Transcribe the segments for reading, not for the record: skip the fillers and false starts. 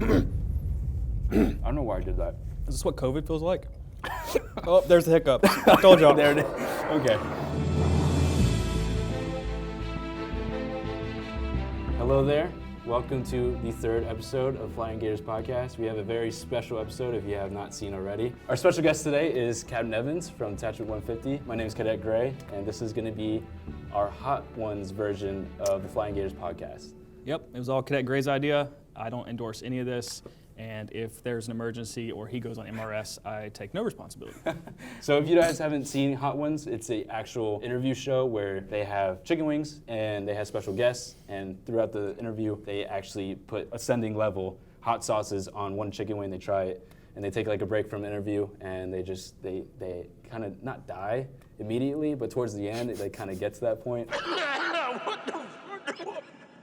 I don't know why I did that. Is this what COVID feels like? Oh, there's the hiccup. I told y'all. There it is. Okay. Hello there. Welcome to the third episode of Flying Gators Podcast. We have a very special episode if you have not seen already. Our special guest today is Captain Evans from Attachment 150. My name is Cadet Gray, and this is going to be our Hot Ones version of the Flying Gators Podcast. Yep, it was all Cadet Gray's idea. I don't endorse any of this. And if there's an emergency or he goes on MRS, I take no responsibility. So if you guys haven't seen Hot Ones, it's an actual interview show where they have chicken wings and they have special guests. And throughout the interview, they actually put ascending level hot sauces on one chicken wing. They try it and they take like a break from the interview and they kind of not die immediately, but towards the end, they kind of get to that point.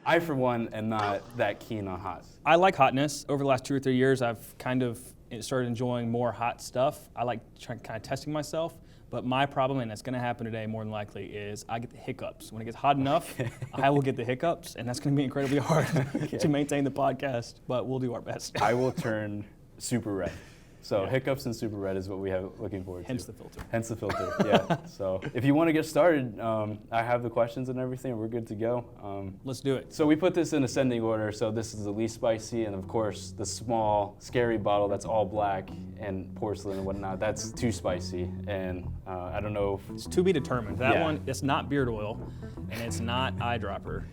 I, for one, am not that keen on hot. I like hotness. Over the last 2 or 3 years, I've kind of started enjoying more hot stuff. I like kind of testing myself, but my problem, and it's going to happen today more than likely, is I get the hiccups. When it gets hot enough, I will get the hiccups, and that's going to be incredibly hard to maintain the podcast, but we'll do our best. I will turn super red. So hiccups and super red is what we have looking forward to. Hence the filter. Hence the filter, yeah. So if you want to get started, I have the questions and everything, and we're good to go. Let's do it. So we put this in ascending order. So this is the least spicy, and of course the small, scary bottle that's all black and porcelain and whatnot, that's too spicy. And I don't know if... It's to be determined. That one, it's not beard oil, and it's not eyedropper.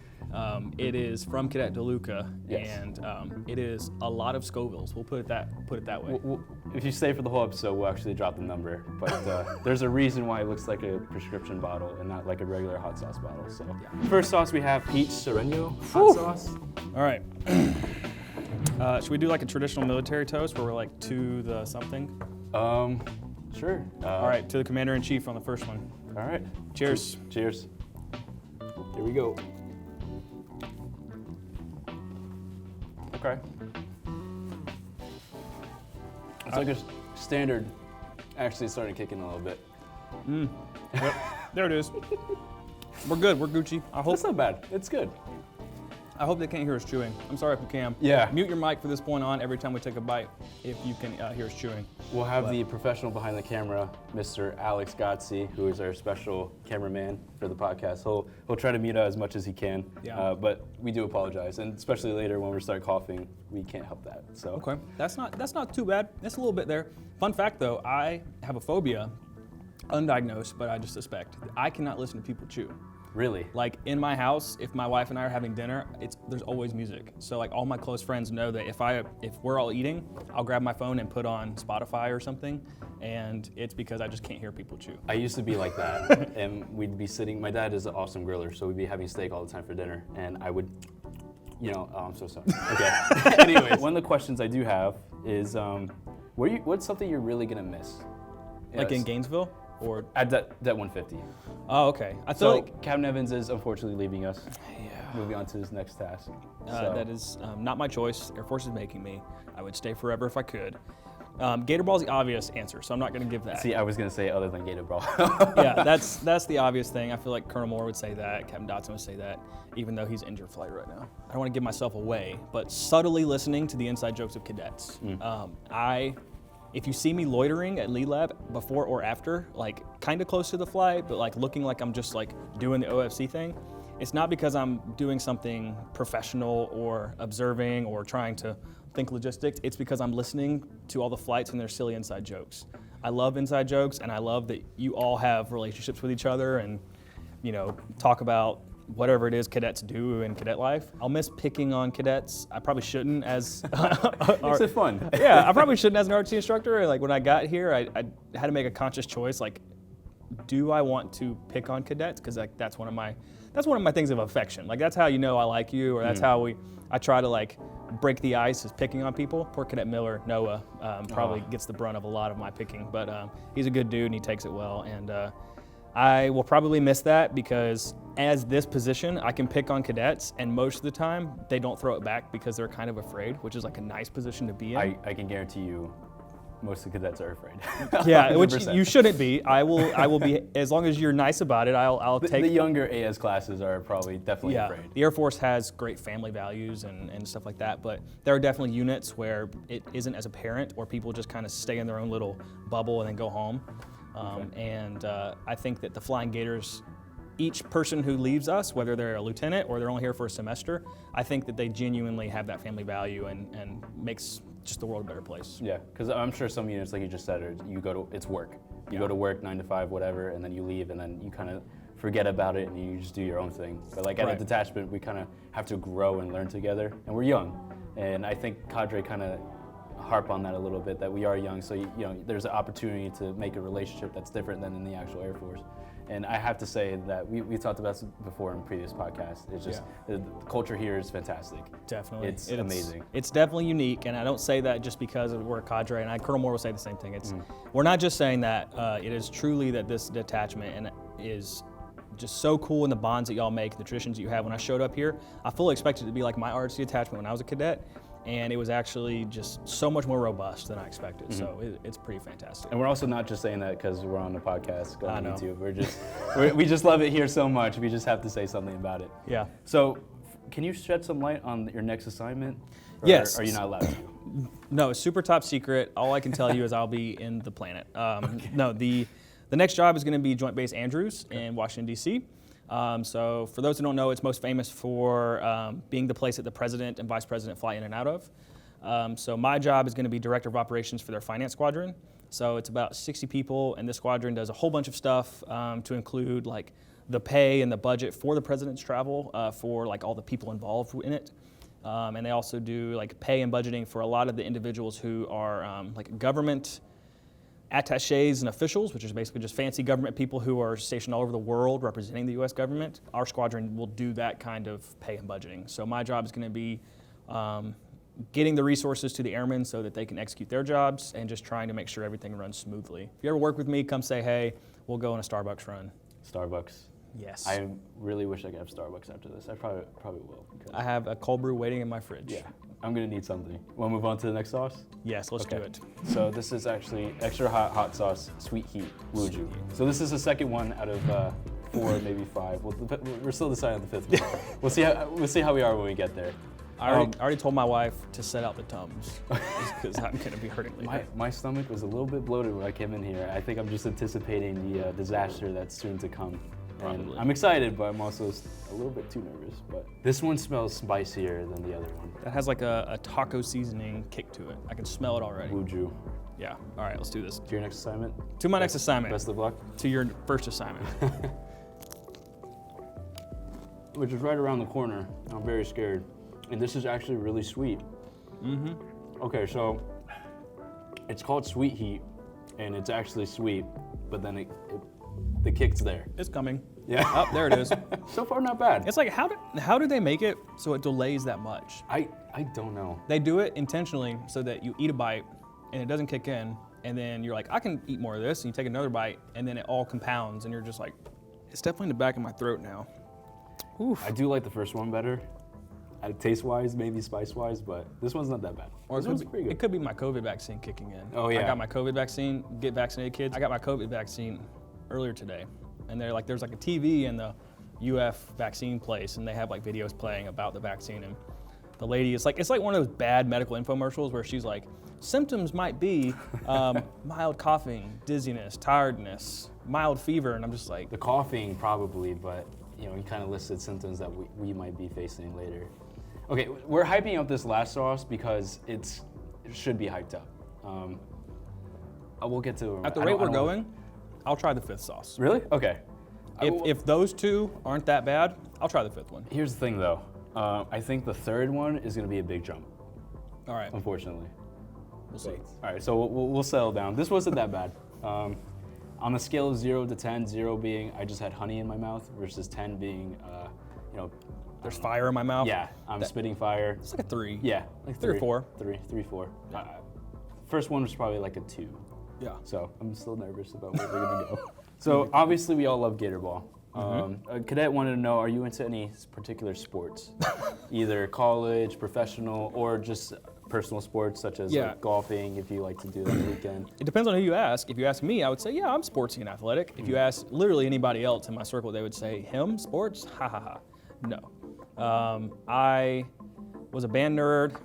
It is from Cadet DeLuca, and it is a lot of Scovilles. We'll put it that way. If you stay for the whole episode, we'll actually drop the number. But there's a reason why it looks like a prescription bottle and not like a regular hot sauce bottle. So first sauce we have peach serrano hot sauce. All right. Should we do like a traditional military toast where we're like to the something? Sure. All right, to the commander-in-chief on the first one. All right. Cheers. Cheers. Here we go. Okay. It's like a standard actually starting to kick in a little bit. Yep. There it is. We're good. We're Gucci. That's not bad. It's good. I hope they can't hear us chewing. I'm sorry if you can. Yeah. Mute your mic for this point on every time we take a bite if you can hear us chewing. We'll have the professional behind the camera, Mr. Alex Gotzi, who is our special cameraman for the podcast. He'll try to mute out as much as he can, but we do apologize, and especially later when we start coughing, we can't help that. So okay, that's not too bad. It's a little bit there. Fun fact though, I have a phobia, undiagnosed, but I just suspect I cannot listen to people chew. Really? Like in my house, if my wife and I are having dinner, there's always music. So like all my close friends know that if we're all eating, I'll grab my phone and put on Spotify or something, and it's because I just can't hear people chew. I used to be like that, and we'd be sitting. My dad is an awesome griller, so we'd be having steak all the time for dinner, and I would, oh, I'm so sorry. Okay. Anyways, one of the questions I do have is, what's something you're really gonna miss? Like in Gainesville? Or at that 150. Oh, okay. I feel like Captain Evans is unfortunately leaving us. Yeah. Moving on to his next task. That is not my choice. Air Force is making me. I would stay forever if I could. Gator Ball is the obvious answer, so I'm not going to give that. See, I was going to say other than Gator Ball. Yeah, that's the obvious thing. I feel like Colonel Moore would say that, Captain Dotson would say that, even though he's injured flight right now. I don't want to give myself away, but subtly listening to the inside jokes of cadets. If you see me loitering at Lead Lab before or after, like kind of close to the flight, but like looking like I'm just like doing the OFC thing, it's not because I'm doing something professional or observing or trying to think logistics. It's because I'm listening to all the flights and their silly inside jokes. I love inside jokes, and I love that you all have relationships with each other and, talk about whatever it is cadets do in cadet life. I'll miss picking on cadets. I probably shouldn't as... Makes it fun. Yeah, I probably shouldn't as an RT instructor. Like when I got here, I had to make a conscious choice. Like, do I want to pick on cadets? Because like that's one of my things of affection. Like that's how you know I like you, or that's how I try to like break the ice is picking on people. Poor Cadet Miller, Noah, probably gets the brunt of a lot of my picking, but he's a good dude and he takes it well. And I will probably miss that because as this position, I can pick on cadets, and most of the time they don't throw it back because they're kind of afraid, which is like a nice position to be in. I can guarantee you most of the cadets are afraid. Yeah, which 100%. you shouldn't be. I will be, as long as you're nice about it, I'll take. The younger AS classes are probably definitely Yeah, afraid. the Air Force has great family values and stuff like that, but there are definitely units where it isn't as apparent, or people just kind of stay in their own little bubble and then go home. And I think that the Flying Gators, each person who leaves us, whether they're a lieutenant or they're only here for a semester, I think that they genuinely have that family value and makes just the world a better place. Yeah, because I'm sure some units, like you just said, it's work. You go to work 9 to 5, whatever, and then you leave, and then you kind of forget about it and you just do your own thing. But like at a detachment, we kind of have to grow and learn together, and we're young. And I think cadre kind of harp on that a little bit, that we are young, so you know there's an opportunity to make a relationship that's different than in the actual Air Force. And I have to say that we talked about this before in previous podcasts. It's just the culture here is fantastic. Definitely, it's amazing. It's definitely unique, and I don't say that just because we're a cadre. And Colonel Moore will say the same thing. We're not just saying that. It is truly that this detachment and is just so cool in the bonds that y'all make, the traditions that you have. When I showed up here, I fully expected it to be like my RC attachment when I was a cadet. And it was actually just so much more robust than I expected. So it's pretty fantastic. And we're also not just saying that because we're on the podcast, go on YouTube. We just love it here so much. We just have to say something about it. Yeah. So, can you shed some light on your next assignment? Or Yes. Are you not allowed to? No, it's super top secret. All I can tell you is I'll be in the planet. No, the next job is going to be Joint Base Andrews in Washington, D.C. So for those who don't know, it's most famous for being the place that the president and vice president fly in and out of. So my job is going to be director of operations for their finance squadron. So it's about 60 people, and this squadron does a whole bunch of stuff to include like the pay and the budget for the president's travel for like all the people involved in it. And they also do like pay and budgeting for a lot of the individuals who are like government attaches and officials, which is basically just fancy government people who are stationed all over the world representing the U.S. government. Our squadron will do that kind of pay and budgeting. So my job is going to be getting the resources to the airmen so that they can execute their jobs and just trying to make sure everything runs smoothly. If you ever work with me, come say hey. We'll go on a Starbucks run. Starbucks. Yes. I really wish I could have Starbucks after this. I probably will. I have a cold brew waiting in my fridge. Yeah, I'm gonna need something. Want to move on to the next sauce? Yes, let's do it. So this is actually extra hot sauce, sweet heat, wuju. So this is the second one out of 4, maybe 5. We're still deciding on the 5th one. We'll see how we are when we get there. I already told my wife to set out the Tums because I'm going to be hurting later. My stomach was a little bit bloated when I came in here. I think I'm just anticipating the disaster that's soon to come. And I'm excited, but I'm also a little bit too nervous. But this one smells spicier than the other one. That has like a taco seasoning kick to it. I can smell it already. Wuju. Yeah. All right, let's do this. To your next assignment? To my next assignment. Best of luck. To your first assignment. Which is right around the corner. I'm very scared. And this is actually really sweet. Okay, so it's called sweet heat, and it's actually sweet, but then the kick's there. It's coming. Yeah. Oh, there it is. So far, not bad. It's like, how do they make it so it delays that much? I don't know. They do it intentionally so that you eat a bite and it doesn't kick in, and then you're like, I can eat more of this, and you take another bite, and then it all compounds, and you're just like, it's definitely in the back of my throat now. Oof. I do like the first one better. Taste-wise, maybe spice-wise, but this one's not that bad. Or This one's pretty good. it could be my COVID vaccine kicking in. Oh, yeah. I got my COVID vaccine. Get vaccinated, kids. I got my COVID vaccine earlier today, and there's like a TV in the UF vaccine place, and they have like videos playing about the vaccine. And the lady, it's like one of those bad medical infomercials where she's like, symptoms might be mild coughing, dizziness, tiredness, mild fever, and I'm just like, The coughing probably, but you kind of listed symptoms that we might be facing later. Okay, we're hyping up this last sauce because it should be hyped up. We'll get to at the rate we're going, I'll try the 5th sauce. Really? Okay. If those two aren't that bad, I'll try the 5th one. Here's the thing, though. I think the 3rd one is going to be a big jump. All right. Unfortunately. We'll see. All right, so we'll settle down. This wasn't that bad. On a scale of 0 to 10, 0 being I just had honey in my mouth versus 10 being, There's fire in my mouth. yeah, I'm spitting fire. It's like a 3. Yeah, like 3 or 4. 3, 4. First one was probably like a 2. Yeah. So I'm still nervous about where we're gonna go. So obviously we all love Gator Ball. A cadet wanted to know, are you into any particular sports? Either college, professional, or just personal sports such as Yeah. like golfing, if you like to do that on the weekend? It depends on who you ask. If you ask me, I would say, yeah, I'm sportsy and athletic. If you ask literally anybody else in my circle, they would say, him, sports? Ha ha ha. No. I was a band nerd.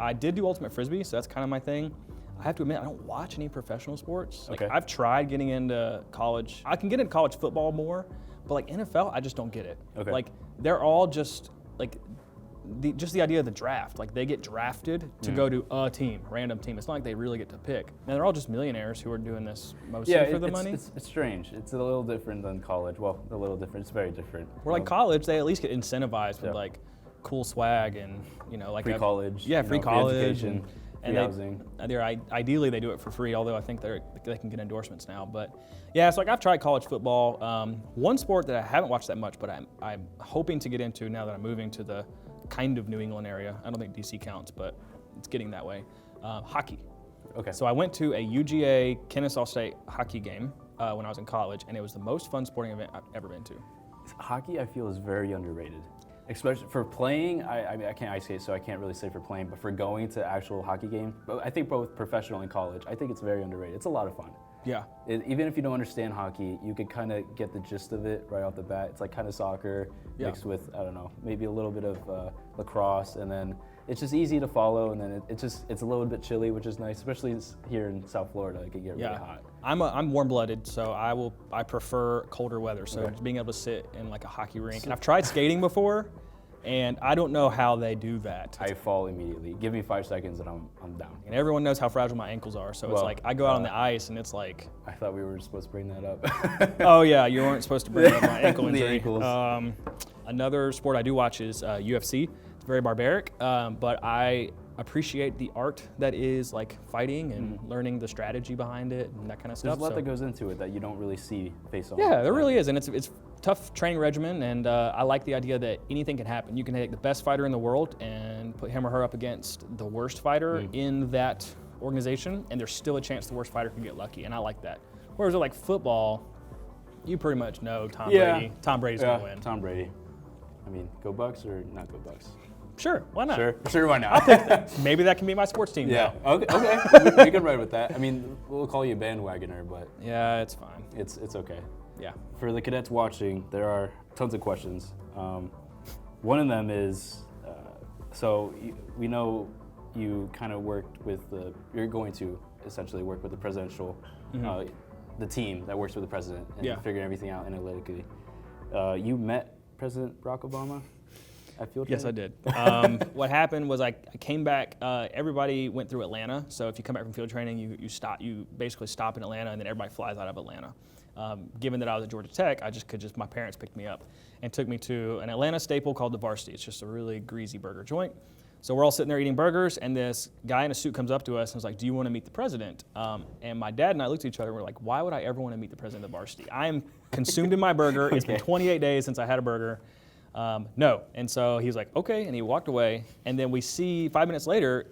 I did do ultimate frisbee, so that's kind of my thing. I have to admit, I don't watch any professional sports. Like, Okay. I've tried getting into college. I can get into college football more, but like NFL, I just don't get it. Okay. Like, they're all just like, just the idea of the draft. Like, they get drafted to go to a team, random team. It's not like they really get to pick. And they're all just millionaires who are doing this mostly for the money. It's strange. It's a little different than college. Well, a little different. It's very different. Where like college, they at least get incentivized with Yeah. like cool swag and like free college. Yeah, free college, education, and free housing. Ideally they do it for free. Although I think they can get endorsements now. But yeah, so like I've tried college football. One sport that I haven't watched that much, but I'm hoping to get into now that I'm moving to the kind of New England area. I don't think DC counts, but it's getting that way. Hockey. Okay. So I went to a UGA Kennesaw State hockey game when I was in college, and it was the most fun sporting event I've ever been to. Hockey, I feel, is very underrated. Especially for playing, I mean, I can't ice skate, so I can't really say for playing, but for going to actual hockey game, but I think both professional and college, I think it's very underrated. It's a lot of fun. Yeah. Even if you don't understand hockey, you could kind of get the gist of it right off the bat. It's like kind of soccer mixed with, I don't know, maybe a little bit of lacrosse, and then it's just easy to follow, and then it's a little bit chilly, which is nice, especially here in South Florida. It can get really hot. I'm warm-blooded, so I prefer colder weather. So Okay. just being able to sit in like a hockey rink, and I've tried skating before, and I don't know how they do that. I fall immediately. Give me 5 seconds and I'm down. And everyone knows how fragile my ankles are, so it's Well, like I go out on the ice and it's like, I thought we were supposed to bring that up. oh yeah, you weren't supposed to bring up my ankle The injury. ankles. Another sport I do watch is UFC. It's very barbaric, but I appreciate the art that is like fighting and learning the strategy behind it and that kind of There's stuff. a lot that goes into it that you don't really see face on. Yeah, there really is, and it's tough training regimen, and I like the idea that anything can happen. You can take the best fighter in the world and put him or her up against the worst fighter in that organization, and there's still a chance the worst fighter can get lucky, and I like that. Whereas with like football, you pretty much know Tom Brady. Tom Brady's gonna win. Tom Brady. I mean, go Bucks or not go Bucks? Sure, why not? Sure, why not? Maybe that can be my sports team Yeah. now. Okay. We can ride with that. I mean, we'll call you a bandwagoner, but Yeah, it's fine. it's okay. Yeah. For the cadets watching, there are tons of questions. One of them is, we know you kind of worked with you're going to essentially work with the presidential, the team that works with the president and figuring everything out analytically. You met President Barack Obama at field Yes, I training? did. What happened was I came back. Everybody went through Atlanta. So if you come back from field training, you basically stop in Atlanta, and then everybody flies out of Atlanta. Given that I was at Georgia Tech, my parents picked me up and took me to an Atlanta staple called the Varsity. It's just a really greasy burger joint. So we're all sitting there eating burgers, and this guy in a suit comes up to us and was like, "Do you want to meet the president?" And my dad and I looked at each other and we're like, "Why would I ever want to meet the president of the Varsity? I am consumed in my burger. It's been 28 days since I had a burger. No." And so he was like, "Okay," and he walked away. And then we see 5 minutes later,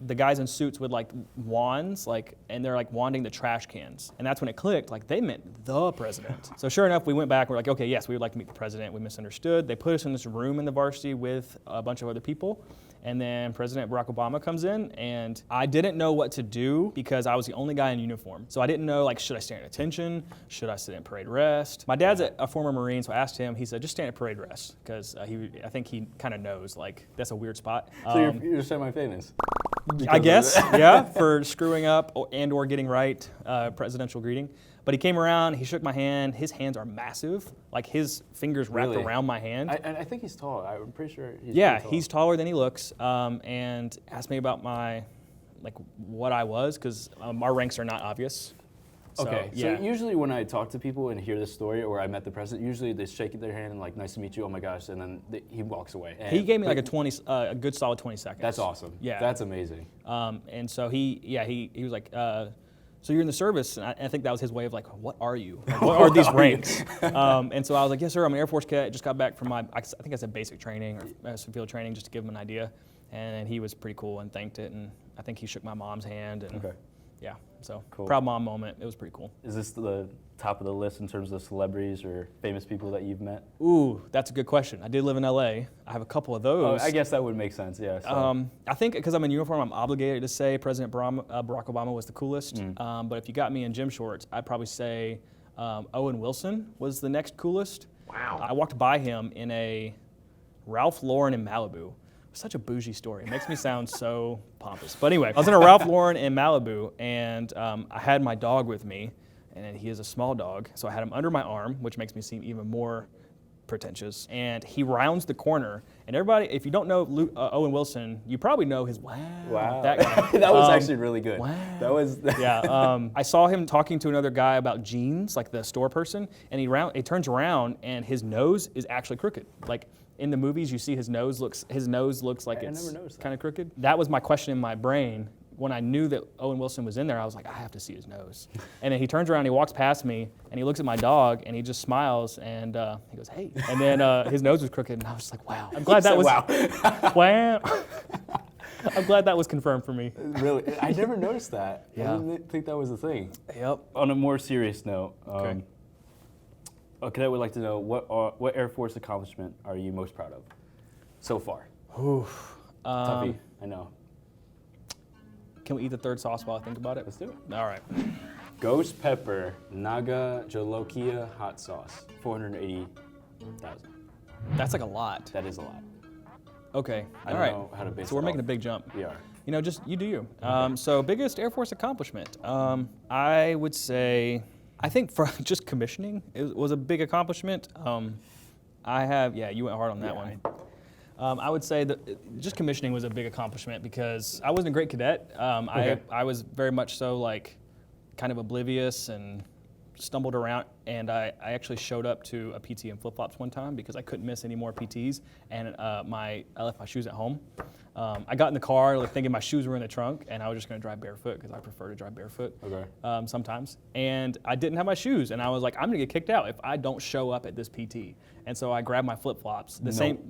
the guys in suits with like wands, and they're like wanding the trash cans. And that's when it clicked, like they meant the president. So sure enough, we went back, we're like, okay, yes, we would like to meet the president. We misunderstood. They put us in this room in the Varsity with a bunch of other people. And then President Barack Obama comes in, and I didn't know what to do because I was the only guy in uniform. So I didn't know, like, should I stand at attention? Should I sit in parade rest? My dad's a former Marine, so I asked him, he said, just stand at parade rest, because I think he kind of knows, like, that's a weird spot. So you're semi-famous. I guess, yeah, for screwing up or getting right presidential greeting. But he came around, he shook my hand. His hands are massive. Like his fingers wrapped around my hand. I think he's tall. I'm pretty sure he's Yeah, pretty tall. he's taller than he looks. And asked me about what I was, because our ranks are not obvious. So, Okay, yeah. so usually when I talk to people and hear this story, or I met the president, usually they shake their hand and like, "Nice to meet you," "Oh my gosh," and then he walks away. And He gave me like a good solid 20 seconds. That's awesome. Yeah. That's amazing. And so he was like, "So you're in the service?" And I think that was his way of like, "What are you? Like, what are these ranks?" And so I was like, "Yes, sir. I'm an Air Force cadet. Just got back from I think I said basic training or some field training, just to give him an idea." And he was pretty cool and thanked it. And I think he shook my mom's hand. And Okay. Yeah, so Cool. proud mom moment. It was pretty cool. Is this the top of the list in terms of celebrities or famous people that you've met? Ooh, that's a good question. I did live in LA. I have a couple of Oh, those. I guess that would make sense, yeah. So. I think because I'm in uniform, I'm obligated to say President Barack Obama was the coolest. But if you got me in gym shorts, I'd probably say Owen Wilson was the next coolest. Wow. I walked by him in a Ralph Lauren in Malibu. Such a bougie story. It makes me sound so pompous. But anyway, I was in a Ralph Lauren in Malibu, and I had my dog with me, and he is a small dog, so I had him under my arm, which makes me seem even more pretentious. And he rounds the corner, and everybody, if you don't know Owen Wilson, you probably know his Wow. that guy. That was actually really good. Wow. That was. Yeah, I saw him talking to another guy about jeans, like the store person, and he turns around, and his nose is actually crooked. Like in the movies, you see his nose looks like I it's never noticed that. kind of crooked. That was my question in my brain. When I knew that Owen Wilson was in there, I was like, I have to see his nose. And then he turns around, he walks past me, and he looks at my dog, and he just smiles, and he goes, hey. And then his nose was crooked, and I was just like, wow. I'm glad that was, wow. wow. I'm glad that was confirmed for me. Really, I never noticed that. Yeah. I didn't think that was a thing. Yep. On a more serious note, Okay. a cadet would like to know what Air Force accomplishment are you most proud of so far? Tuffy, I know. Can we eat the third sauce while I think about it? Let's do it. All right. Ghost pepper Naga Jolokia hot sauce, 480,000. That's like a lot. That is a lot. Okay. I All don't right. know how to base So we're it making a off. big jump. We are. You know, just you do you. So biggest Air Force accomplishment. I would say, I think for just commissioning it was a big accomplishment. You went hard on that one. I would say that just commissioning was a big accomplishment because I wasn't a great cadet. I was very much so like kind of oblivious and stumbled around, and I actually showed up to a PT in flip-flops one time because I couldn't miss any more PTs, and I left my shoes at home. I got in the car like, thinking my shoes were in the trunk, and I was just going to drive barefoot because I prefer to drive barefoot sometimes. And I didn't have my shoes, and I was like, I'm going to get kicked out if I don't show up at this PT. And so I grabbed my flip-flops.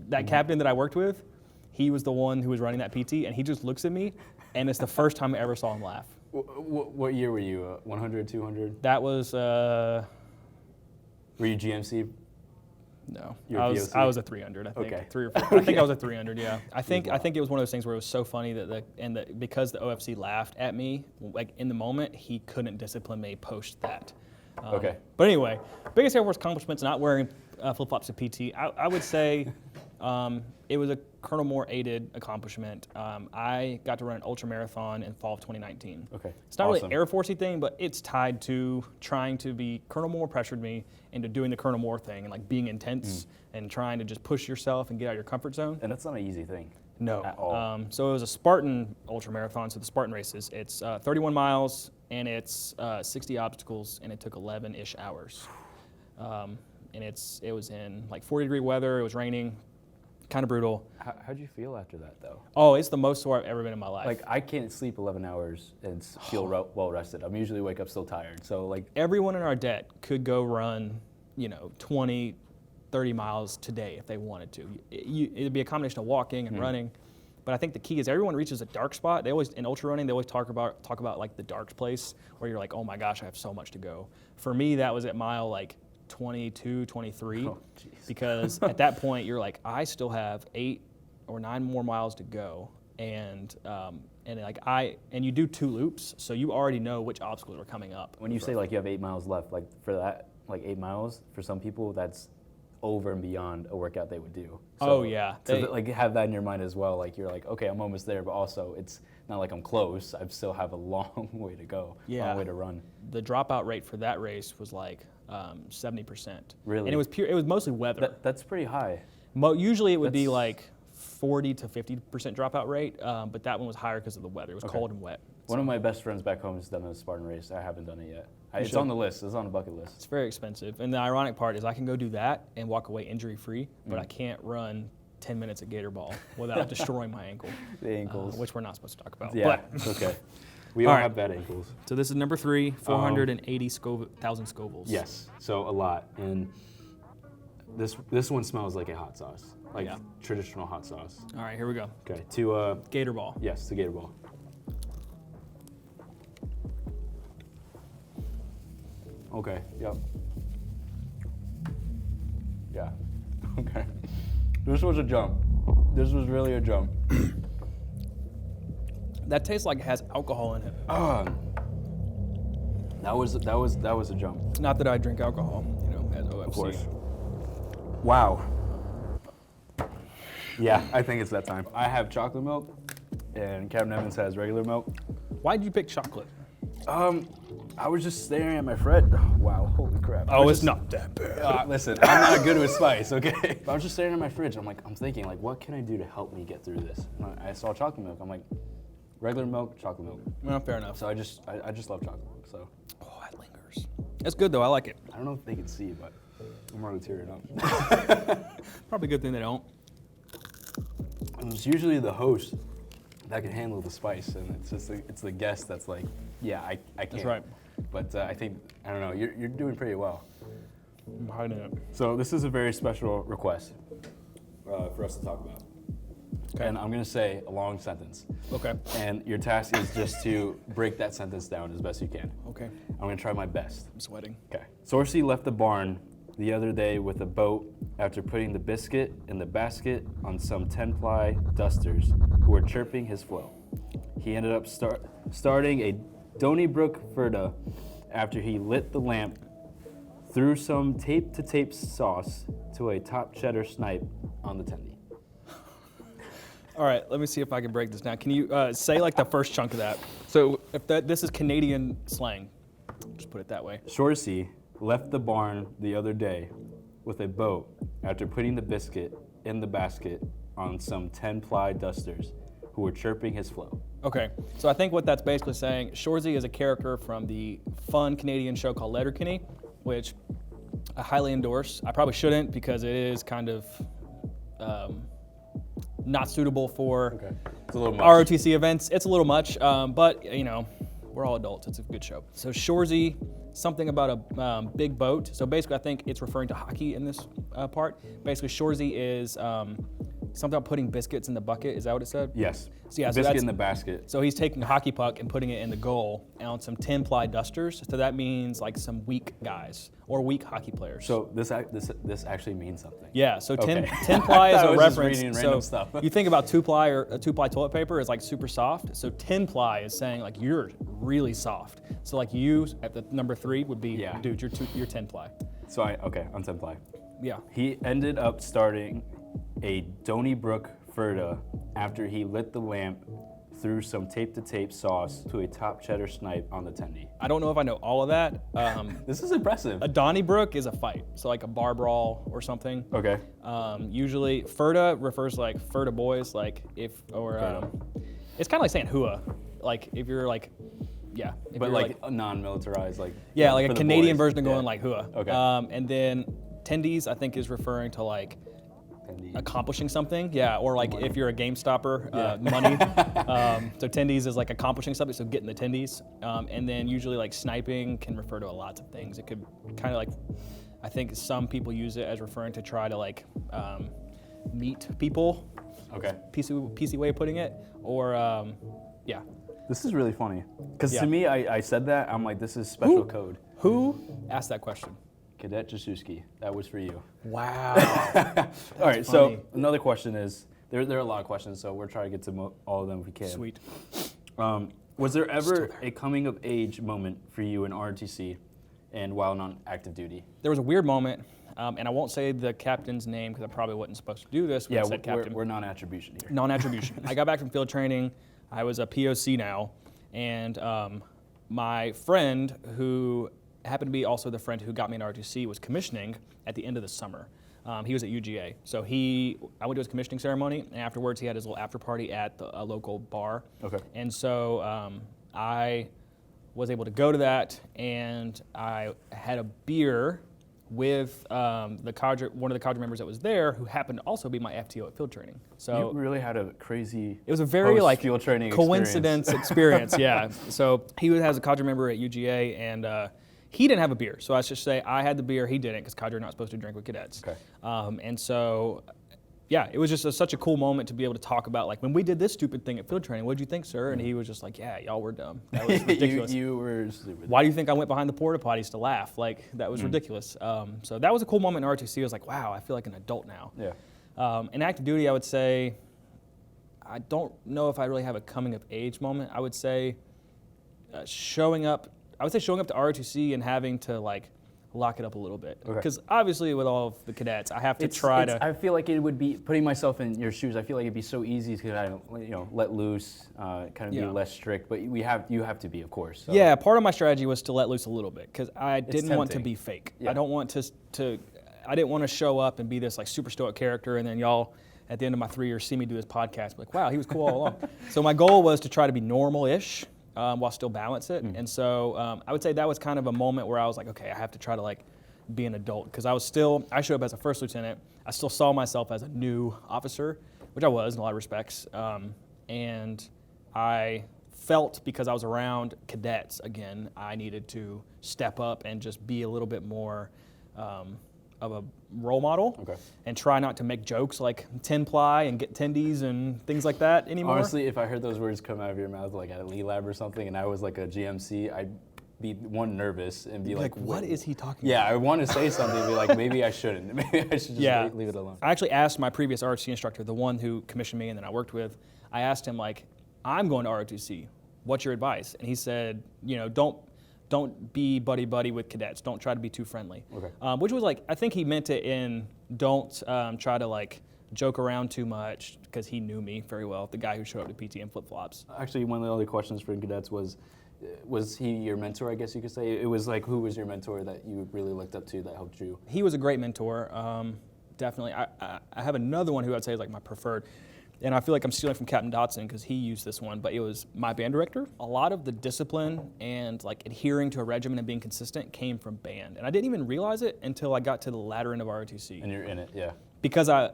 That captain that I worked with, he was the one who was running that PT, and he just looks at me, and it's the first time I ever saw him laugh. What year were you? 100, 200? That was, Were you GMC? no. You were POC? I was a 300, I think. Okay. 3 or 4. I think I was a 300, yeah. I think it was one of those things where it was so funny that because the OFC laughed at me, like in the moment, he couldn't discipline me post that. Okay. But anyway, biggest Air Force accomplishments, not wearing flip-flops to PT. I would say it was a Colonel Moore aided accomplishment. I got to run an ultra marathon in fall of 2019. Okay. It's not Awesome. really Air Forcey thing, but it's tied to trying to be, Colonel Moore pressured me into doing the Colonel Moore thing and like being intense and trying to just push yourself and get out of your comfort zone. And that's not an easy thing. No. At all. So it was a Spartan ultra marathon. So the Spartan races, it's 31 miles and it's 60 obstacles, and it took 11-ish hours. And it was in like 40-degree weather. It was raining, kind of brutal. How'd you feel after that, though? Oh, it's the most sore I've ever been in my life. Like, I can't sleep 11 hours and feel well rested. I'm usually wake up still tired. So, like, everyone in our debt could go run, 20, 30 miles today if they wanted to. It'd be a combination of walking and running. But I think the key is everyone reaches a dark spot. They always, in ultra running, they always talk about like the dark place where you're like, oh my gosh, I have so much to go. For me, that was at mile like 22, 23, because at that point you're like, I still have 8 or 9 more miles to go, and you do 2 loops, so you already know which obstacles are coming up. when you say like you have 8 miles left, like for that, like 8 miles for some people, that's over and beyond a workout they would do. So, Oh, yeah. like have that in your mind as well. Like you're like, okay, I'm almost there, but also it's not like I'm close. I still have a long way to go. Yeah. Long way to run. The dropout rate for that race was like 70%. Really? And it was mostly weather. That's pretty high. Usually it would be That's- like 40 to 50% dropout rate, but that one was higher because of the weather. It was cold and wet. One of my best friends back home has done a Spartan race. I haven't done it yet. It's should. on the list. It's on the bucket list. It's very expensive. And the ironic part is I can go do that and walk away injury-free, but I can't run 10 minutes at Gator Ball without destroying my ankle. The ankles. Which we're not supposed to talk about. Yeah, But, it's okay. We all All right. have bad ankles. so this is number 3, 480,000 Scovilles. Yes, so a lot. And this one smells like a hot sauce, like Yeah. traditional hot sauce. All right, here we go. Okay, to Gator Ball. yes, to Gator Ball. Okay. Yep. Yeah. Okay. This was a jump. This was really a jump. That tastes like it has alcohol in it. That was a jump. Not that I drink alcohol, as OFC. Of course. Wow. Yeah, I think it's that time. I have chocolate milk, and Captain Evans has regular milk. Why did you pick chocolate? I was just staring at my fridge. Wow, holy crap. Oh, it's not that bad. Listen, I'm not good with spice, okay? I was just staring at my fridge. I'm thinking, like, what can I do to help me get through this? And I saw chocolate milk. I'm like, regular milk, chocolate milk. Well, fair enough. So I just love chocolate milk. So Oh, that lingers. It's good though. I like it. I don't know if they can see, but I'm already tearing up. Probably a good thing they don't. And it's usually the host that can handle the spice, and it's the guest that's like, yeah, I can't. That's right. But I don't know, you're doing pretty well. I'm hiding it. So this is a very special request for us to talk about. Okay. And I'm gonna say a long sentence. Okay. And your task is just to break that sentence down as best you can. Okay. I'm gonna try my best. I'm sweating. Okay. Sorcy left the barn the other day with a boat after putting the biscuit in the basket on some 10-ply dusters who were chirping his flow. He ended up starting a Donnybrook Ferda after he lit the lamp, threw some tape-to-tape sauce to a top cheddar snipe on the tendy. All right, let me see if I can break this down. Can you say like the first chunk of that? So if this is Canadian slang, just put it that way. Shorsey left the barn the other day with a boat after putting the biscuit in the basket on some 10-ply dusters who were chirping his flow. Okay, so I think what that's basically saying, Shorzy is a character from the fun Canadian show called Letterkenny, which I highly endorse. I probably shouldn't because it is kind of not suitable for It's a little much. ROTC events. It's a little much, but we're all adults. It's a good show. So Shorzy, something about a big boat. So basically, I think it's referring to hockey in this part. Basically, Shorzy is something about putting biscuits in the bucket. Is that what it said? Yes. So, yeah, so biscuit that's- in the basket. So he's taking a hockey puck and putting it in the goal on some 10-ply dusters. So that means like some weak guys or weak hockey players. So this actually means something. Yeah, so 10 Okay. ply is I a was just reference. reading So random stuff. you think about 2-ply or a 2-ply toilet paper is like super soft. So 10-ply is saying like you're really soft. So like you at the number 3 would be, Yeah. dude, you're 10-ply. So on 10-ply. Yeah. He ended up starting a Donnybrook Ferda after he lit the lamp, threw some tape-to-tape sauce to a top cheddar snipe on the tendy. I don't know if I know all of that. This is impressive. A Donnybrook is a fight, so like a bar brawl or something. Okay. Usually, Ferda refers to like Ferda boys, like it's kind of like saying hua, like if you're like, yeah. If But you're like non-militarized, like yeah, like for a the Canadian boys. version of going Yeah. like hua. Okay. And then tendies, I think, is referring to like Tendy. accomplishing something. Yeah, or like Money. if you're a game stopper, Yeah. money. So tendies is like accomplishing something, so getting the tendies. And then usually like sniping can refer to lots of things. It could kind of like, I think some people use it as referring to try to like meet people. Okay. PC way of putting it, or yeah. This is really funny. Because Yeah. to me, I said that, I'm like, this is special code. Who asked that question? Cadet Jasuski, that was for you. Wow. All right, funny. so another question is, there are a lot of questions, so we're trying to get to all of them if we can. Sweet. Was there ever a coming of age moment for you in ROTC and while on active duty? There was a weird moment, and I won't say the captain's name because I probably wasn't supposed to do this when Yeah, I said captain. we're non-attribution here. Non-attribution. I got back from field training. I was a POC now, and my friend, who happened to be also the friend who got me in ROTC, was commissioning at the end of the summer. He was at UGA, so I went to his commissioning ceremony, and afterwards he had his little after party at a local bar. Okay. And so I was able to go to that, and I had a beer with one of the cadre members that was there, who happened to also be my FTO at field training. So You really had a crazy it was a very like field training coincidence experience. Yeah. So he has a cadre member at UGA, and he didn't have a beer. So I should say I had the beer, he didn't, because cadre are not supposed to drink with cadets. Okay. And so yeah, it was just such a cool moment to be able to talk about, like, when we did this stupid thing at field training, what'd you think, sir? And he was just like, yeah, y'all were dumb. That was ridiculous. you were stupid. Why do you think I went behind the porta potties to laugh? Like, that was ridiculous. So that was a cool moment in ROTC. I was like, wow, I feel like an adult now. Yeah. In active duty, I would say, I don't know if I really have a coming of age moment. I would say showing up to ROTC and having to, like, lock it up a little bit. Because obviously with all of the cadets, I have to I feel like it would be, putting myself in your shoes, I feel like it'd be so easy to kind of, let loose, kind of be less strict, but you have to be, of course. So. Yeah, part of my strategy was to let loose a little bit because I didn't want to be fake. Yeah. I don't want I didn't want to show up and be this like super stoic character and then y'all at the end of my 3 years see me do this podcast, like, wow, he was cool all along. So my goal was to try to be normal-ish. While still balance it. And so I would say that was kind of a moment where I was like, okay, I have to try to like be an adult because I showed up as a first lieutenant. I still saw myself as a new officer, which I was in a lot of respects. And I felt because I was around cadets again, I needed to step up and just be a little bit more of a role model and try not to make jokes like 10-ply and get tendies and things like that anymore. Honestly, if I heard those words come out of your mouth like at a Lee Lab or something and I was like a GMC, I'd be nervous and be like, what is he talking about? Yeah, I want to say something and be like, maybe I shouldn't. Maybe I should just leave it alone. I actually asked my previous ROTC instructor, the one who commissioned me and then I worked with, I asked him like, I'm going to ROTC, what's your advice? And he said, don't be buddy-buddy with cadets. Don't try to be too friendly. Which was like, I think he meant it in don't try to like joke around too much because he knew me very well, the guy who showed up to PT in flip-flops. Actually, one of the other questions for cadets was he your mentor, I guess you could say? It was like, who was your mentor that you really looked up to that helped you? He was a great mentor, definitely. I have another one who I'd say is like my preferred. And I feel like I'm stealing from Captain Dotson because he used this one, but it was my band director. A lot of the discipline and like adhering to a regimen and being consistent came from band. And I didn't even realize it until I got to the latter end of ROTC. And you're in it, yeah. Because I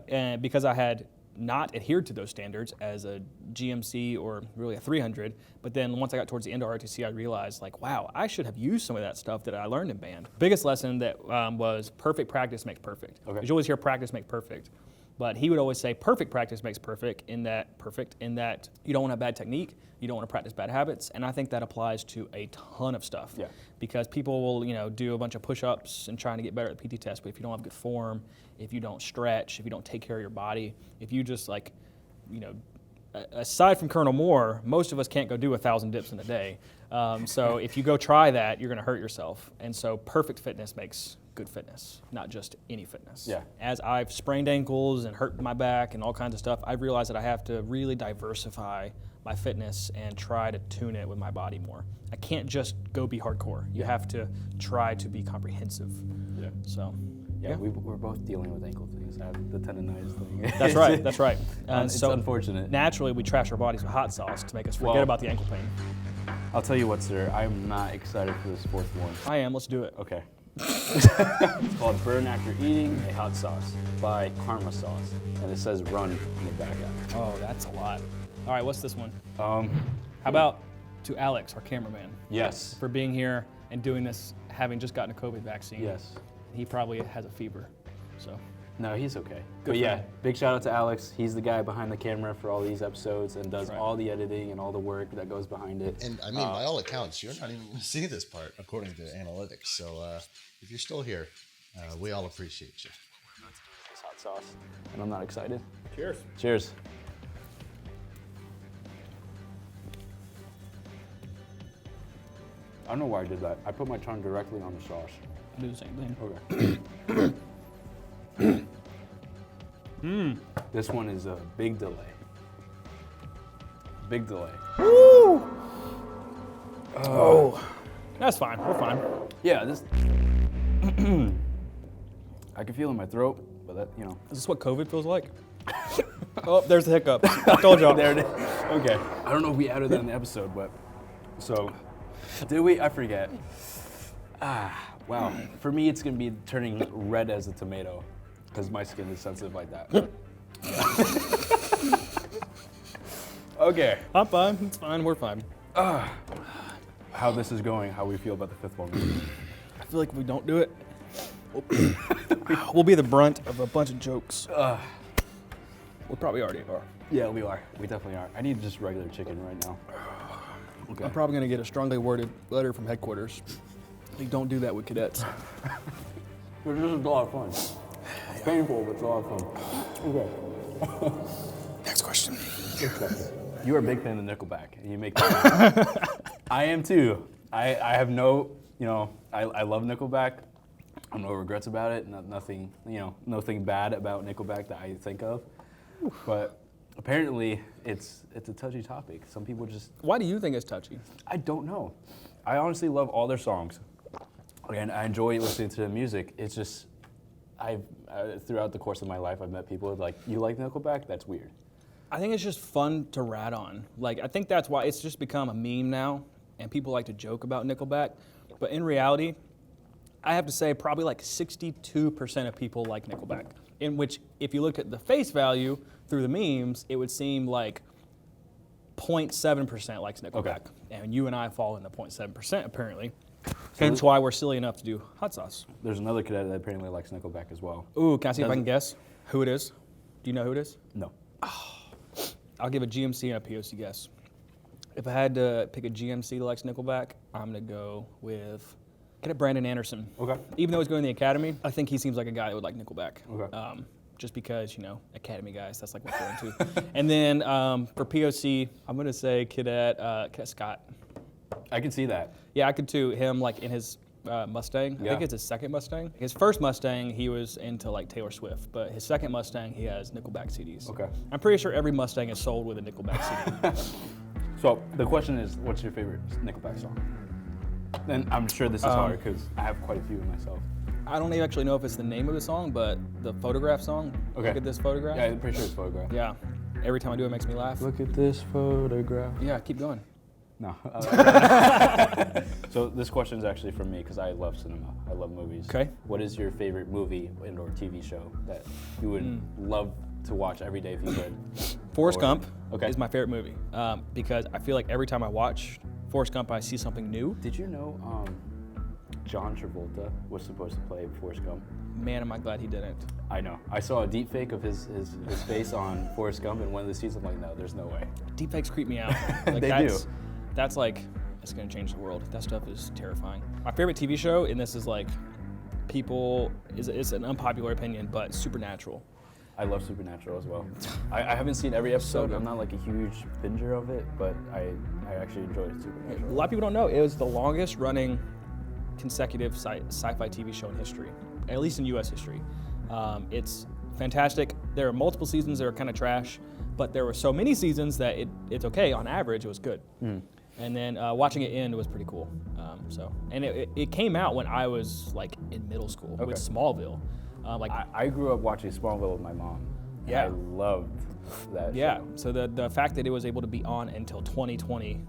had not adhered to those standards as a GMC or really a 300, but then once I got towards the end of ROTC, I realized like, wow, I should have used some of that stuff that I learned in band. Biggest lesson that was perfect practice makes perfect. You always hear practice make perfect. But he would always say perfect practice makes perfect in that you don't want to have bad technique, you don't want to practice bad habits, and I think that applies to a ton of stuff. Yeah. Because people will, do a bunch of push-ups and trying to get better at the PT test, but if you don't have good form, if you don't stretch, if you don't take care of your body, if you just like, aside from Colonel Moore, most of us can't go do 1,000 dips in a day. So if you go try that, you're going to hurt yourself. And so perfect fitness makes good fitness, not just any fitness. Yeah. As I've sprained ankles and hurt my back and all kinds of stuff, I've realized that I have to really diversify my fitness and try to tune it with my body more. I can't just go be hardcore. You have to try to be comprehensive. Yeah. So. Yeah, we're both dealing with ankle things. I have the tendonitis thing. That's right. That's right. It's so unfortunate. Naturally, we trash our bodies with hot sauce to make us forget about the ankle pain. I'll tell you what, sir. I'm not excited for this fourth one. I am. Let's do it. Okay. It's called Burn After Eating a Hot Sauce by Karma Sauce, and it says run in the back end. Oh, that's a lot. All right, what's this one? How about to Alex, our cameraman? Yes. For being here and doing this, having just gotten a COVID vaccine. Yes. He probably has a fever, so. No, he's okay. Good But yeah, him. big shout out to Alex. He's the guy behind the camera for all these episodes and does all the editing and all the work that goes behind it. And I mean, by all accounts, you're not even going to see this part according to analytics. So if you're still here, we all appreciate you. This hot sauce, and I'm not excited. Cheers. Cheers. I don't know why I did that. I put my tongue directly on the sauce. I do the same Okay. thing. This one is a big delay. Big delay. Woo! Oh. That's fine. We're fine. Yeah, this. I can feel it in my throat, but that, Is this what COVID feels like? Oh, there's the hiccup. I told y'all. There it is. Okay. I don't know if we added that in the episode, but so did we? I forget. Wow. For me, it's gonna be turning red as a tomato because my skin is sensitive like that. Okay. I'm fine. It's fine. We're fine. How this is going? How we feel about the fifth one? I feel like if we don't do it, we'll be the brunt of a bunch of jokes. We probably already are. Yeah, we are. We definitely are. I need just regular chicken right now. Okay. I'm probably gonna get a strongly worded letter from headquarters. They don't do that with cadets. But this is a lot of fun. It's painful, but it's a lot of fun. Okay. Next question. You are a big fan of Nickelback, and you make that. I am too. I have no, I love Nickelback. I have no regrets about it. Nothing, nothing bad about Nickelback that I think of. But apparently, it's a touchy topic. Some people just. Why do you think it's touchy? I don't know. I honestly love all their songs, and I enjoy listening to the music. It's just, throughout the course of my life, I've met people like, you like Nickelback? That's weird. I think it's just fun to rat on. Like, I think that's why it's just become a meme now, and people like to joke about Nickelback. But in reality, I have to say probably like 62% of people like Nickelback. In which, if you look at the face value through the memes, it would seem like 0.7% likes Nickelback. Okay. And you and I fall in the 0.7% apparently. Hence why we're silly enough to do hot sauce. There's another cadet that apparently likes Nickelback as well. Ooh, can I see if I can guess who it is? Do you know who it is? No. I'll give a GMC and a POC guess. If I had to pick a GMC that likes Nickelback, I'm gonna go with Cadet Brandon Anderson. Okay. Even though he's going to the academy, I think he seems like a guy that would like Nickelback. Okay. Just because, academy guys, that's like what they're into. And then for POC, I'm gonna say Cadet Scott. I can see that. Yeah, I could too. Him like in his Mustang. I Yeah. think it's his second Mustang. His first Mustang, he was into like Taylor Swift, but his second Mustang, he has Nickelback CDs. Okay. I'm pretty sure every Mustang is sold with a Nickelback CD. So the question is, what's your favorite Nickelback song? And I'm sure this is hard because I have quite a few myself. I don't even actually know if it's the name of the song, but the Photograph song. Okay. Look at this photograph. Yeah, I'm pretty sure it's Photograph. Yeah. Every time I do it, makes me laugh. Look at this photograph. Yeah, keep going. No. So this question is actually from me because I love cinema. I love movies. Okay. What is your favorite movie and/or TV show that you would love to watch every day if you could? Forrest Gump Okay. is my favorite movie because I feel like every time I watch Forrest Gump, I see something new. Did you know John Travolta was supposed to play Forrest Gump? Man, am I glad he didn't. I know. I saw a deep fake of his face on Forrest Gump in one of the scenes. I'm like, no, there's no way. Deepfakes creep me out. Like, They that's, do. That's like, it's gonna change the world. That stuff is terrifying. My favorite TV show, and this is like, it's an unpopular opinion, but Supernatural. I love Supernatural as well. I haven't seen every episode. good. I'm not like a huge binger of it, but I actually enjoyed A Supernatural. lot of people don't know, it was the longest running consecutive sci-fi TV show in history, at least in US history. It's fantastic. There are multiple seasons that are kind of trash, but there were so many seasons that it's okay. On average, it was good. And then watching it end was pretty cool. And it came out when I was like in middle school with Smallville. I grew up watching Smallville with my mom. And Yeah. I loved that Yeah, show. so the fact that it was able to be on until 2020,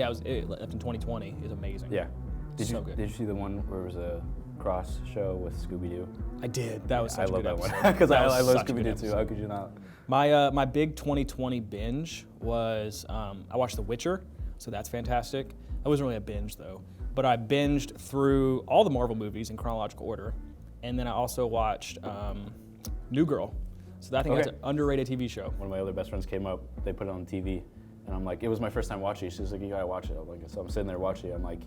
up in 2020 is amazing. Yeah. Did good. you see the one where it was a cross show with Scooby-Doo? I did. That was such I a love good that one episode. because That I was love such a good Scooby-Doo too. episode. How could you not? My big 2020 binge was I watched The Witcher, so that's fantastic. It wasn't really a binge though, but I binged through all the Marvel movies in chronological order, and then I also watched New Girl. So I think that's an underrated TV show. One of my other best friends came up. They put it on TV, and I'm like, it was my first time watching it. She was like, you gotta watch it. I'm like, so I'm sitting there watching it. I'm like,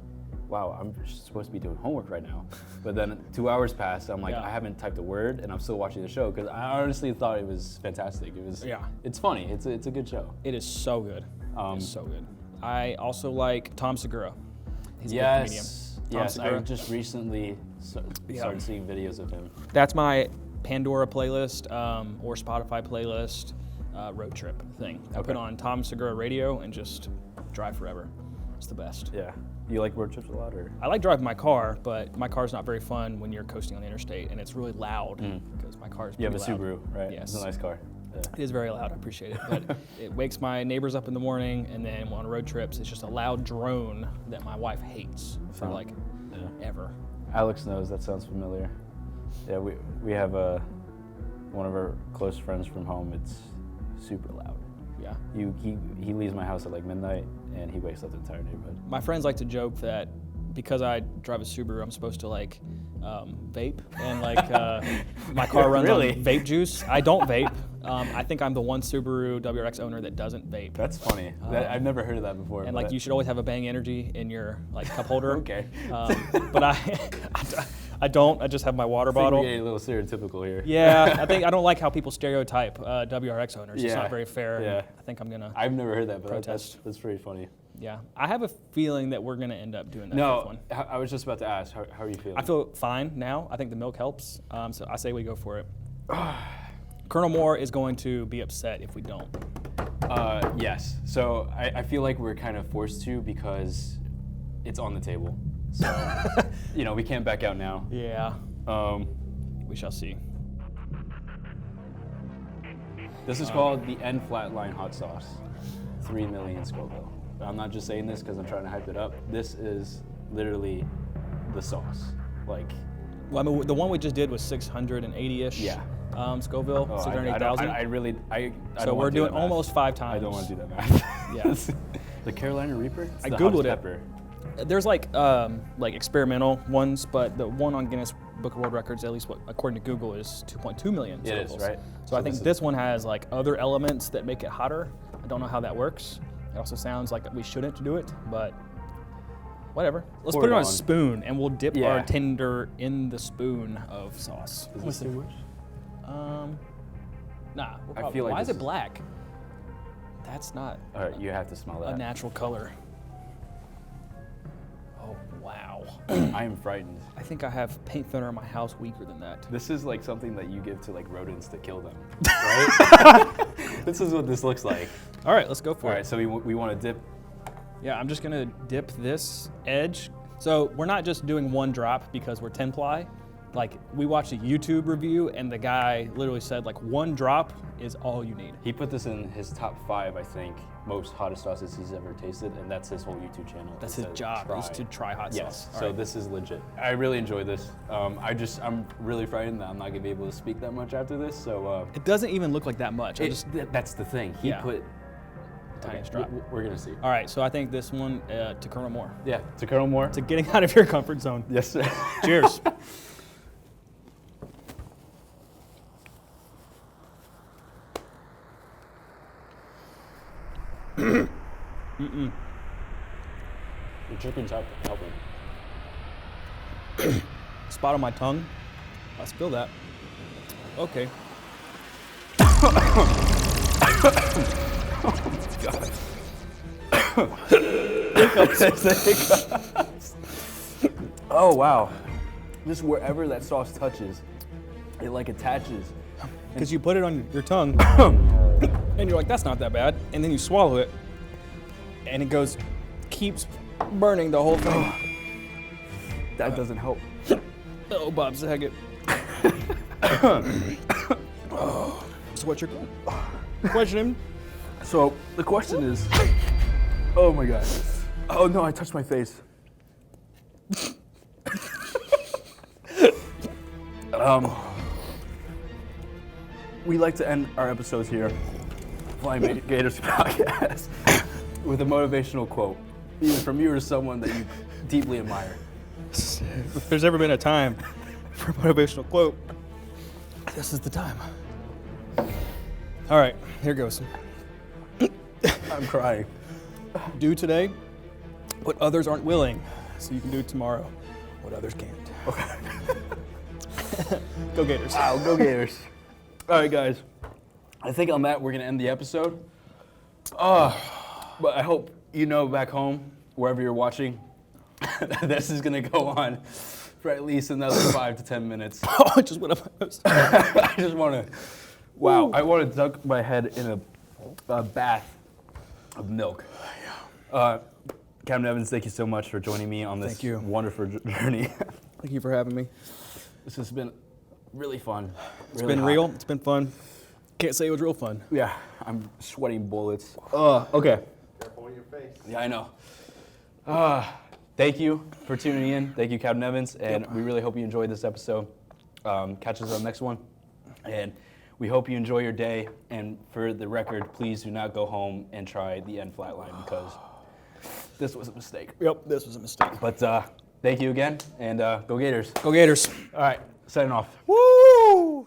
wow, I'm supposed to be doing homework right now. But then 2 hours passed. I'm like, Yeah. I haven't typed a word, and I'm still watching the show because I honestly thought it was fantastic. It's funny. It's a good show. It is so good. It's so good. I also like Tom Segura. He's a good comedian. Tom Yes. Segura. I just recently started seeing videos of him. That's my Pandora playlist or Spotify playlist road trip thing. I put on Tom Segura radio and just drive forever. It's the best. Yeah. You like road trips a lot, or? I like driving my car, but my car's not very fun when you're coasting on the interstate, and it's really loud because my car is You have a pretty loud. Subaru, right? Yes. It's a nice car. Yeah. It is very loud. I appreciate it, but it wakes my neighbors up in the morning, and then on road trips, it's just a loud drone that my wife hates for like ever. Alex knows. That sounds familiar. Yeah, we have one of our close friends from home. It's super loud. Yeah. He leaves my house at like midnight, and he wakes up the entire neighborhood. My friends like to joke that because I drive a Subaru, I'm supposed to like vape and like my car runs Really? on vape juice. I don't vape. I think I'm the one Subaru WRX owner that doesn't vape. That's funny. I've never heard of that before. And like, you should always have a Bang Energy in your like cup holder. Okay. But I don't. I just have my water bottle. We're getting a little stereotypical here. Yeah, I don't like how people stereotype WRX owners. It's Yeah. not very fair. Yeah. I think I'm gonna. I've never heard that, but Protest. that's pretty funny. Yeah, I have a feeling that we're gonna end up doing that fifth No, one. I was just about to ask, how are you feeling? I feel fine now. I think the milk helps. So I say we go for it. Colonel Moore is going to be upset if we don't. Yes. So I feel like we're kind of forced to because it's on the table. So, we can't back out now. Yeah. We shall see. This is called the N Flatline Hot Sauce, 3 million Scoville. I'm not just saying this because I'm trying to hype it up. This is literally the sauce. Like, Well, I mean, the one we just did was 680-ish. Yeah. Scoville, oh, 680,000. I So don't we're wanna do doing that math. almost 5 times. I don't want to do that math. Yeah. The Carolina Reaper? It's I the Googled hottest it. pepper. There's like experimental ones, but the one on Guinness Book of World Records, at least according to Google, is 2.2 million. It is, Scovilles. right? So I think this is- this one has like other elements that make it hotter. I don't know how that works. It also sounds like we shouldn't do it, but whatever. Let's Pour put it it on a on. spoon, and we'll dip Yeah. our tender in the spoon of sauce. Is this too much? Nah. We'll I probably, feel like why is this it is- black? That's not All right, you have to smell a that. natural color. Oh, wow. I am frightened. I think I have paint thinner in my house weaker than that. This is like something that you give to like rodents to kill them, right? This is what this looks like. All right, let's go for All it. right, so we want to dip. Yeah, I'm just gonna dip this edge. So we're not just doing one drop because we're 10 ply. Like, we watched a YouTube review and the guy literally said like one drop is all you need. He put this in his top 5, I think, most hottest sauces he's ever tasted, and that's his whole YouTube channel. That's It his says job, is try. to try hot Yes, sauce. All so right. this is legit. I really enjoy this. I'm really frightened that I'm not gonna be able to speak that much after this. So It doesn't even look like that much. that's the thing. He Yeah. put. Tiniest Okay, drop. we're gonna see. All right, so I think this one to Colonel Moore. Yeah, to Colonel Moore. To getting out of your comfort zone. Yes, sir. Cheers. The chicken's helping. Spot on my tongue. I spill that. Okay. Oh wow! Just wherever that sauce touches, it like attaches. Because you put it on your tongue, and you're like, that's not that bad. And then you swallow it, and it keeps burning the whole thing. That doesn't help. Oh, Bob Saget. So what's your question? So the question is, oh my god! Oh no! I touched my face. We like to end our episodes here, Flying Gators podcast, with a motivational quote, either from you or someone that you deeply admire. If there's ever been a time for a motivational quote, this is the time. All right, here goes. I'm crying. Do today what others aren't willing, so you can do tomorrow what others can't. Okay. Go Gators. Wow, go Gators. All right, guys. I think on that, we're going to end the episode. But I hope you know back home, wherever you're watching, this is going to go on for at least another 5 to 10 minutes. Oh, I just went up my nose. I just want to, wow, I want to dunk my head in a bath of milk. Captain Evans, thank you so much for joining me on this Thank you. wonderful journey. Thank you for having me. This has been really fun. It's been real. It's been fun. Can't say it was real fun. Yeah, I'm sweating bullets. Okay. Careful with your face. Yeah, I know. Thank you for tuning in. Thank you, Captain Evans, and we really hope you enjoyed this episode. Catch us on the next one, and we hope you enjoy your day. And for the record, please do not go home and try the N flatline because this was a mistake. Yep, this was a mistake. But thank you again, and go Gators. Go Gators. All right, signing off. Woo!